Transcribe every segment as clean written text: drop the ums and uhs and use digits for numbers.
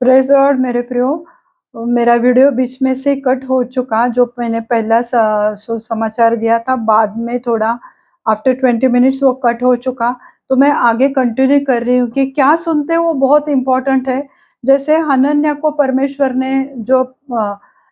Praise Lord मेरे प्रियो। मेरा वीडियो बीच में से कट हो चुका, जो मैंने पहला सुसमाचार दिया था, बाद में थोड़ा आफ्टर 20 मिनट्स वो कट हो चुका। तो मैं आगे कंटिन्यू कर रही हूँ कि क्या सुनते हैं वो बहुत इम्पोर्टेंट है। जैसे हनन्याह को परमेश्वर ने जो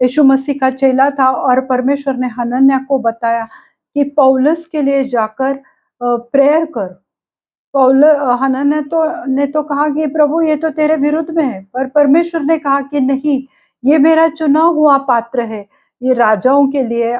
यीशु मसीह का चेला था, और परमेश्वर ने हनन्याह को बताया कि पौलुस के लिए जाकर प्रेयर कर। हनन्याह ने तो कहा कि प्रभु ये तो तेरे विरुद्ध में है, पर परमेश्वर ने कहा कि नहीं, ये मेरा चुना हुआ पात्र है। ये राजाओं के लिए,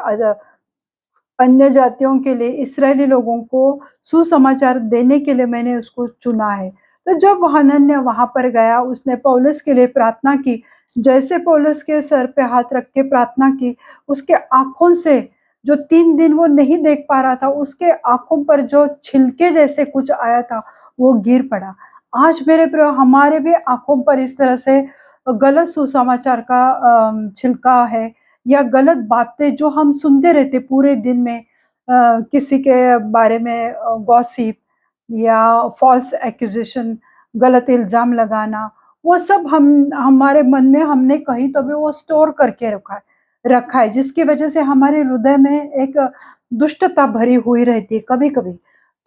अन्य जातियों के लिए, इस्राएली लोगों को सुसमाचार देने के लिए मैंने उसको चुना है। तो जब हनन्याह वहां पर गया, उसने पौलुस के लिए प्रार्थना की। जैसे पौलुस के सर पे हाथ रख के प्रार्थना की, उसके आंखों से, जो 3 दिन वो नहीं देख पा रहा था, उसके आंखों पर जो छिलके जैसे कुछ आया था, वो गिर पड़ा। आज मेरे प्रिय, हमारे भी आंखों पर इस तरह से गलत सुसमाचार का छिलका है, या गलत बातें जो हम सुनते रहते पूरे दिन में, किसी के बारे में गॉसिप या फॉल्स एक्यूजेशन, गलत इल्जाम लगाना, वो सब हम हमारे मन में हमने कहीं तो भी वो स्टोर करके रखा है, जिसकी वजह से हमारे हृदय में एक दुष्टता भरी हुई रहती है कभी कभी।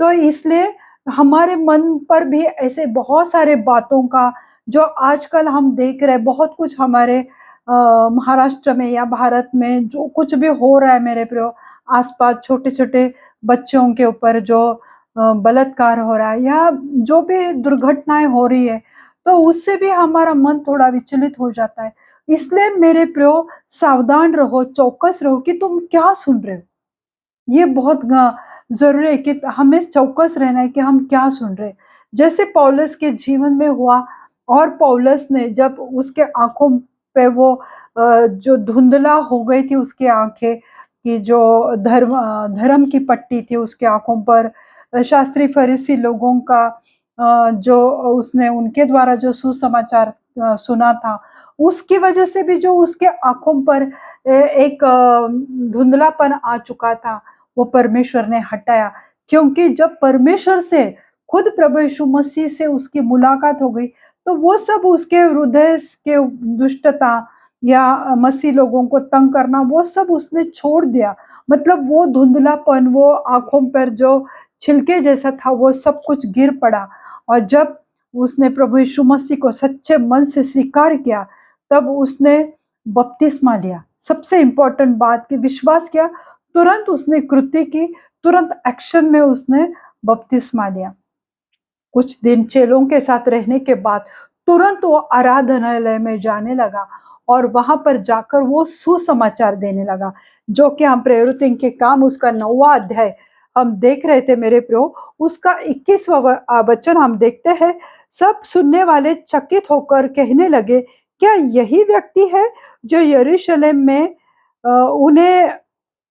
तो इसलिए हमारे मन पर भी ऐसे बहुत सारे बातों का, जो आजकल हम देख रहे हैं, बहुत कुछ हमारे महाराष्ट्र में या भारत में जो कुछ भी हो रहा है मेरे प्रियो, आसपास छोटे-छोटे बच्चों के ऊपर जो बलात्कार हो रहा है, या जो भी दुर्घटनाएँ हो रही है, तो उससे भी हमारा मन थोड़ा विचलित हो जाता है। इसलिए मेरे प्रियो, सावधान रहो, चौकस रहो कि तुम क्या सुन रहे हो। ये बहुत ज़रूरी है कि हमें चौकस रहना है कि हम क्या सुन रहे हैं। जैसे पौलुस के जीवन में हुआ, और पौलुस ने जब उसके आँखों पे वो जो धुंधला हो गई थी उसकी आँखें, कि जो धर्म की पट्टी थी उसकी आँखों पर, शास्त्री फरीसी लोगों का जो उसने उनके द्वारा जो सुसमाचार सुना था, उसकी वजह से भी जो उसके आँखों पर एक धुंधलापन आ चुका था, वो परमेश्वर ने हटाया। क्योंकि जब परमेश्वर से, खुद प्रभु यीशु मसीह से उसकी मुलाकात हो गई, तो वो सब उसके हृदय के दुष्टता या मसीह लोगों को तंग करना, वो सब उसने छोड़ दिया। मतलब वो धुंधलापन, वो आँखों पर जो छिलके जैसा था, वो सब कुछ गिर पड़ा। और जब उसने प्रभु यीशु मसीह को सच्चे मन से स्वीकार किया, तब उसने बपतिस्मा लिया। सबसे इम्पोर्टेंट बात कि विश्वास किया, तुरंत उसने कृत्य की, तुरंत एक्शन में उसने बपतिस्मा लिया। कुछ दिन चेलों के साथ रहने के बाद तुरंत वो आराधनालय में जाने लगा, और वहां पर जाकर वो सुसमाचार देने लगा, जो कि हम प्रवृत्ति के काम उसका 9वां अध्याय हम देख रहे थे मेरे प्रियो। उसका 21वां वचन हम देखते हैं। सब सुनने वाले चकित होकर कहने लगे, क्या यही व्यक्ति है जो यरूशलेम में उन्हें,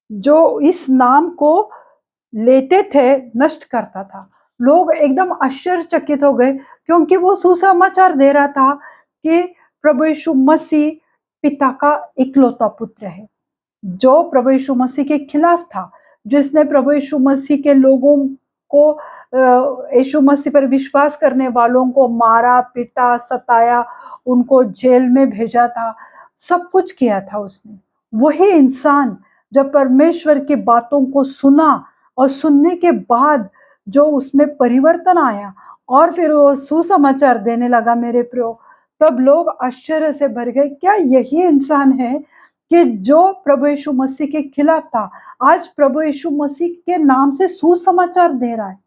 जो इस नाम को लेते थे, नष्ट करता था। लोग एकदम आश्चर्यचकित हो गए, क्योंकि वो सुसमाचार दे रहा था कि प्रभु यीशु मसीह पिता का इकलौता पुत्र है, जो प्रभु यीशु मसीह के खिलाफ था, जिसने प्रभु यीशु मसीह के लोगों को, यीशु मसीह पर विश्वास करने वालों को मारा, पीटा, सताया, उनको जेल में भेजा था, सब कुछ किया था उसने। वही इंसान जब परमेश्वर की बातों को सुना, और सुनने के बाद जो उसमें परिवर्तन आया, और फिर वो सुसमाचार देने लगा मेरे प्रियो, तब लोग आश्चर्य से भर गए, क्या यही इंसान है कि जो प्रभु यीशु मसीह के खिलाफ था, आज प्रभु यीशु मसीह के नाम से सुसमाचार दे रहा है।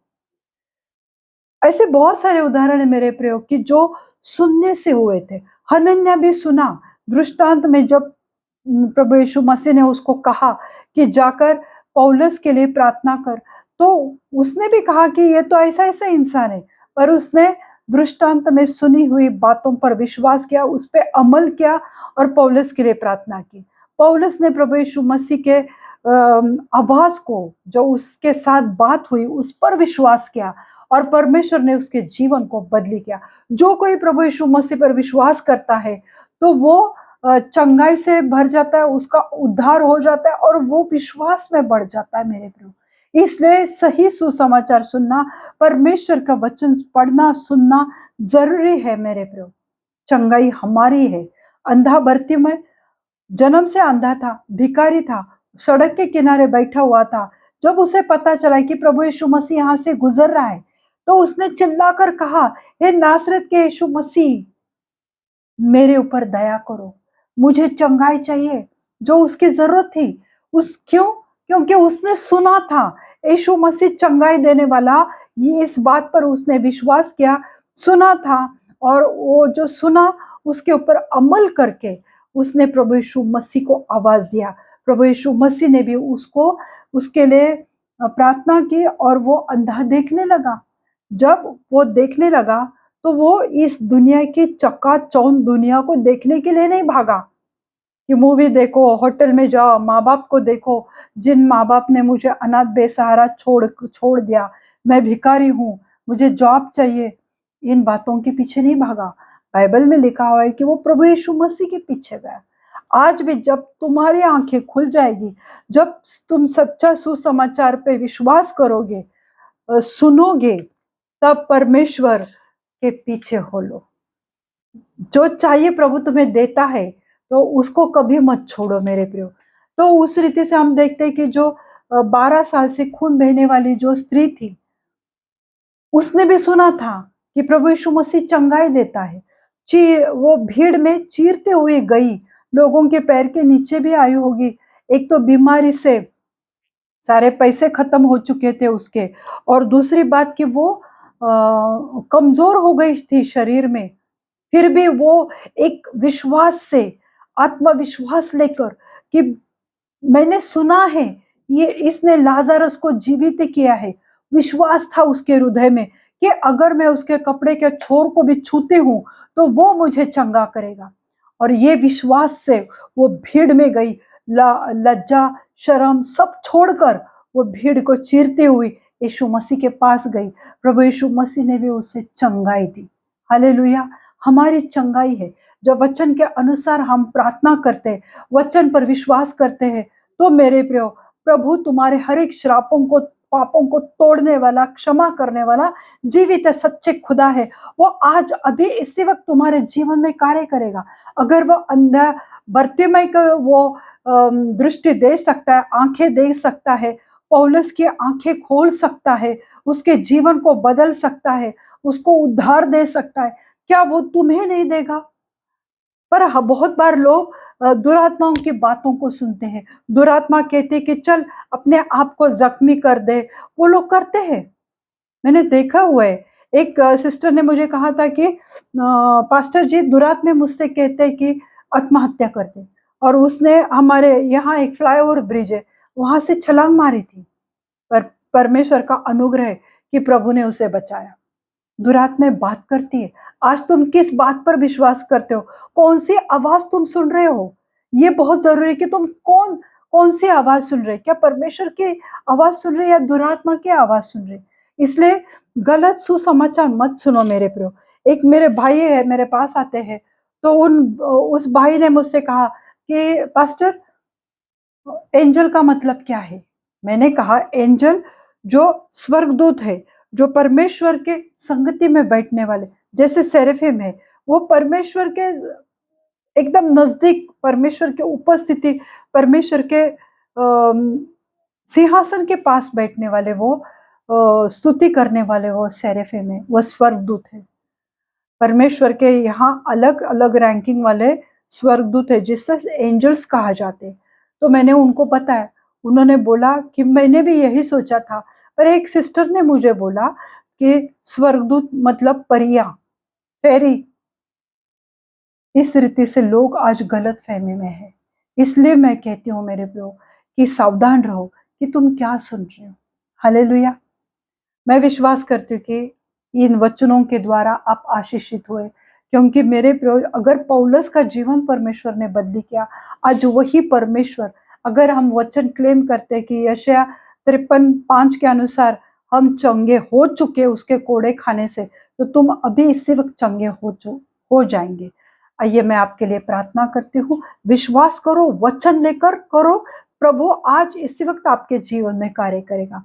ऐसे बहुत सारे उदाहरण है मेरे प्रयोग की, जो सुनने से हुए थे। हनन्याह भी सुना, दृष्टांत में जब प्रभु यीशु मसीह ने उसको कहा कि जाकर पौलुस के लिए प्रार्थना कर, तो उसने भी कहा कि ये तो ऐसा ऐसा इंसान है, पर उसने दृष्टांत में सुनी हुई बातों पर विश्वास किया, उस पर अमल किया, और पौलुस के लिए प्रार्थना की। पौलुस ने प्रभु यीशु मसीह के आवाज को, जो उसके साथ बात हुई, उस पर विश्वास किया, और परमेश्वर ने उसके जीवन को बदली किया। जो कोई प्रभु यीशु मसीह पर विश्वास करता है, तो वो चंगाई से भर जाता है, उसका उद्धार हो जाता है, और वो विश्वास में बढ़ जाता है मेरे प्रभु। इसलिए सही सुसमाचार सुनना, परमेश्वर का वचन पढ़ना सुनना जरूरी है मेरे प्रभु। चंगाई हमारी है। अंधा बरतिमय जन्म से अंधा था, भिखारी था, सड़क के किनारे बैठा हुआ था। जब उसे पता चला कि प्रभु यीशु मसीह यहाँ से गुजर रहा है, तो उसने चिल्लाकर कहा, हे नासरत के यीशु मसीह, मेरे ऊपर दया करो, मुझे चंगाई चाहिए। जो उसकी जरूरत थी, उस क्यों? क्योंकि उसने सुना था यीशु मसीह चंगाई देने वाला। ये इस बात पर उसने विश्वास किया, सुना था, और वो जो सुना उसके ऊपर अमल करके उसने प्रभु यीशु मसीह को आवाज दिया। प्रभु यीशु मसीह ने भी उसको उसके लिए प्रार्थना की और वो अंधा देखने लगा। जब वो देखने लगा तो वो इस दुनिया की चकाचौंध दुनिया को देखने के लिए नहीं भागा कि मूवी देखो, होटल में जाओ, माँ बाप को देखो, जिन माँ बाप ने मुझे अनाथ बेसहारा छोड़ छोड़ दिया, मैं भिखारी हूँ, मुझे जॉब चाहिए, इन बातों के पीछे नहीं भागा। बाइबल में लिखा हुआ है कि वो प्रभु यीशु मसीह के पीछे गया। आज भी जब तुम्हारी आंखें खुल जाएगी, जब तुम सच्चा सुसमाचार पे विश्वास करोगे, सुनोगे, तब परमेश्वर के पीछे हो लो। जो चाहिए प्रभु तुम्हें देता है, तो उसको कभी मत छोड़ो मेरे प्रियो। तो उस रीति से हम देखते हैं कि जो 12 साल से खून बहने वाली जो स्त्री थी, उसने भी सुना था कि प्रभु यीशु मसीह चंगाई देता है। वो भीड़ में चीरते हुए गई, लोगों के पैर के नीचे भी आई होगी। एक तो बीमारी से सारे पैसे खत्म हो चुके थे उसके, और दूसरी बात कि वो कमजोर हो गई थी शरीर में। फिर भी वो एक विश्वास से, आत्मविश्वास लेकर कि मैंने सुना है ये इसने लाजरस को जीवित किया है। विश्वास था उसके हृदय में कि अगर मैं उसके कपड़े के छोर को भी छूती हूं तो वो मुझे चंगा करेगा। और ये विश्वास से वो भीड़ में गई, लज्जा शर्म सब छोड़कर वो भीड़ को चीरते हुए यीशु मसीह के पास गई। प्रभु यीशु मसीह ने भी उसे चंगाई दी। हालेलुया। हमारी चंगाई है जब वचन के अनुसार हम प्रार्थना करते हैं, वचन पर विश्वास करते हैं, तो मेरे प्रियो, प्रभु तुम्हारे हर एक श्रापों को, पापों को तोड़ने वाला, क्षमा करने वाला, जीवित है, सच्चे खुदा है। वो आज अभी इसी वक्त तुम्हारे जीवन में कार्य करेगा। अगर वो अंधा बर्तिमय को वो दृष्टि दे सकता है, आंखें दे सकता है, पौलुस की आंखें खोल सकता है, उसके जीवन को बदल सकता है, उसको उद्धार दे सकता है, क्या वो तुम्हें नहीं देगा? पर बहुत बार लोग दुरात्माओं की बातों को सुनते हैं। दुरात्मा कहते हैं कि चल अपने आप को जख्मी कर दे, वो लोग करते हैं। मैंने देखा हुआ है। एक सिस्टर ने मुझे कहा था कि पास्टर जी, दुरात्मे मुझसे कहते हैं कि आत्महत्या कर दे, और उसने हमारे यहाँ एक फ्लाईओवर ब्रिज है, वहां से छलांग मारी थी। पर परमेश्वर का अनुग्रह है कि प्रभु ने उसे बचाया। दुरात्मा बात करती है। आज तुम किस बात पर विश्वास करते हो? कौन सी आवाज तुम सुन रहे हो? ये बहुत जरूरी है कि तुम कौन कौन सी आवाज सुन रहे, क्या परमेश्वर की आवाज सुन रहे या दुरात्मा की आवाज सुन रहे? इसलिए गलत सुसमाचार मत सुनो मेरे प्रियो। एक मेरे भाई है, मेरे पास आते हैं, तो उस भाई ने मुझसे कहा कि पास्टर, एंजल का मतलब क्या है? मैंने कहा एंजल जो स्वर्गदूत है, जो परमेश्वर के संगति में बैठने वाले, जैसे सेरेफिम है, वो परमेश्वर के एकदम नजदीक, परमेश्वर के उपस्थिति, परमेश्वर के सिंहासन के पास बैठने वाले, वो स्तुति करने वाले, वो सेरेफिम है, वो स्वर्गदूत है। परमेश्वर के यहाँ अलग अलग रैंकिंग वाले स्वर्गदूत है, जिससे एंजल्स कहा जाते हैं। तो मैंने उनको बताया, उन्होंने बोला कि मैंने भी यही सोचा था, पर एक सिस्टर ने मुझे बोला कि स्वर्गदूत मतलब परियां, फेरी। इस रीति से लोग आज गलत फहमी में है। इसलिए मैं कहती हूँ मेरे प्रियो कि सावधान रहो कि तुम क्या सुन रहे हो। हालेलुया। मैं विश्वास करती हूँ कि इन वचनों के द्वारा आप आशीषित हुए, क्योंकि मेरे प्रियो, अगर पौलुस का जीवन परमेश्वर ने बदली किया, आज वही परमेश्वर, अगर हम वचन क्लेम करते हैं कि यशायाह 53:5 के अनुसार हम चंगे हो चुके उसके कोड़े खाने से, तो तुम अभी इसी वक्त चंगे हो जाएंगे। आइए मैं आपके लिए प्रार्थना करती हूँ। विश्वास करो, वचन लेकर करो, प्रभु आज इसी वक्त आपके जीवन में कार्य करेगा।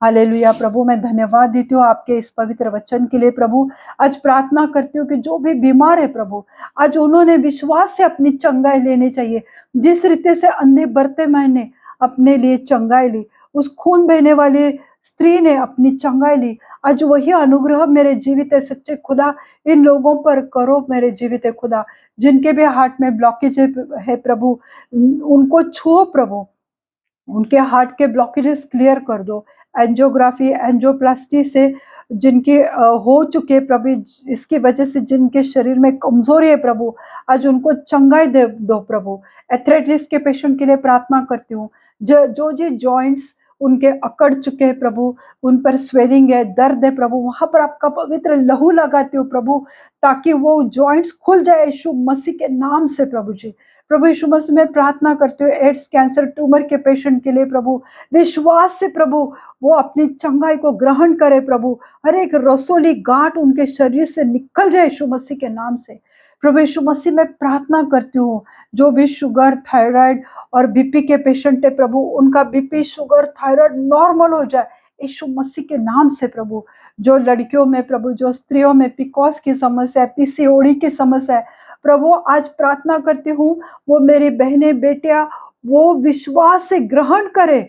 हालेलुया प्रभु, मैं धन्यवाद देती हूँ आपके इस पवित्र वचन के लिए प्रभु। आज प्रार्थना करती हूँ कि जो भी बीमार है प्रभु, आज उन्होंने विश्वास से अपनी चंगाई लेनी चाहिए। जिस रीति से अंधे बर्तिमाई ने अपने लिए चंगाई ली, उस खून बहने वाली स्त्री ने अपनी चंगाई ली, आज वही अनुग्रह मेरे जीवित सच्चे खुदा इन लोगों पर करो मेरे जीवित खुदा। जिनके भी हार्ट में ब्लॉकेज है प्रभु, उनको छुओ प्रभु, उनके हार्ट के ब्लॉकेजेस क्लियर कर दो। एंजियोग्राफी, एंजियोप्लास्टी से जिनके हो चुके प्रभु, इसकी वजह से जिनके शरीर में कमजोरी है प्रभु, आज उनको चंगाई दे दो प्रभु। एथलेटिक्स के पेशेंट के लिए प्रार्थना करती हूँ, जो जी जॉइंट्स उनके अकड़ चुके हैं प्रभु, उन पर स्वेलिंग है, दर्द है प्रभु, वहां पर आपका पवित्र लहू लगाती हूँ प्रभु, ताकि वो जॉइंट्स खुल जाए यीशु मसीह के नाम से प्रभु जी। प्रभु यीशु मसीह में प्रार्थना करते हुए एड्स, कैंसर, ट्यूमर के पेशेंट के लिए प्रभु, विश्वास से प्रभु वो अपनी चंगाई को ग्रहण करे प्रभु। हर एक रसोली गांठ उनके शरीर से निकल जाए यीशु मसीह के नाम से। प्रभु यीशु मसीह में प्रार्थना करती हूँ, जो भी शुगर, थायराइड और बीपी के पेशेंट है प्रभु, उनका बीपी, शुगर, थायराइड नॉर्मल हो जाए यीशु मसीह के नाम से प्रभु। जो लड़कियों में प्रभु, जो स्त्रियों में पीसीओएस की समस्या है, पीसीओडी की समस्या है प्रभु, आज प्रार्थना करती हूँ, वो मेरी बहनें, बेटियां, वो विश्वास से ग्रहण करे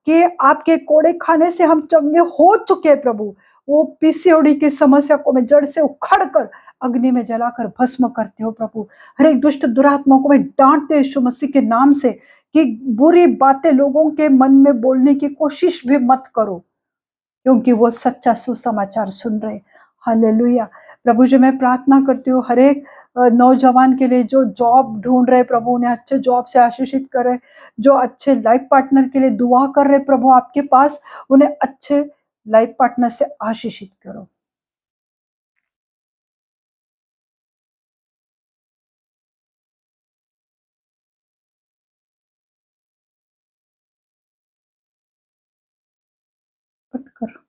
कि आपके कोड़े खाने से हम चंगे हो चुके हैं प्रभु। वो पीसीओडी की समस्या को मैं जड़ से उखड़ कर अग्नि में जलाकर भस्म करती हूँ प्रभु। हर एक दुष्ट दुरात्मा को मैं डांटते हूँ यीशु मसीह के नाम से कि बुरी बातें लोगों के मन में बोलने की कोशिश भी मत करो, क्योंकि वो सच्चा सुसमाचार सुन रहे। हालेलुया प्रभु जी, मैं प्रार्थना करती हूँ हर एक नौजवान के लिए जो जॉब ढूंढ रहे प्रभु, उन्हें अच्छे जॉब से आशीषित करे। जो अच्छे लाइफ पार्टनर के लिए दुआ कर रहे प्रभु आपके पास, उन्हें अच्छे लाइफ पार्टनर से आशीषित करो। कट कर।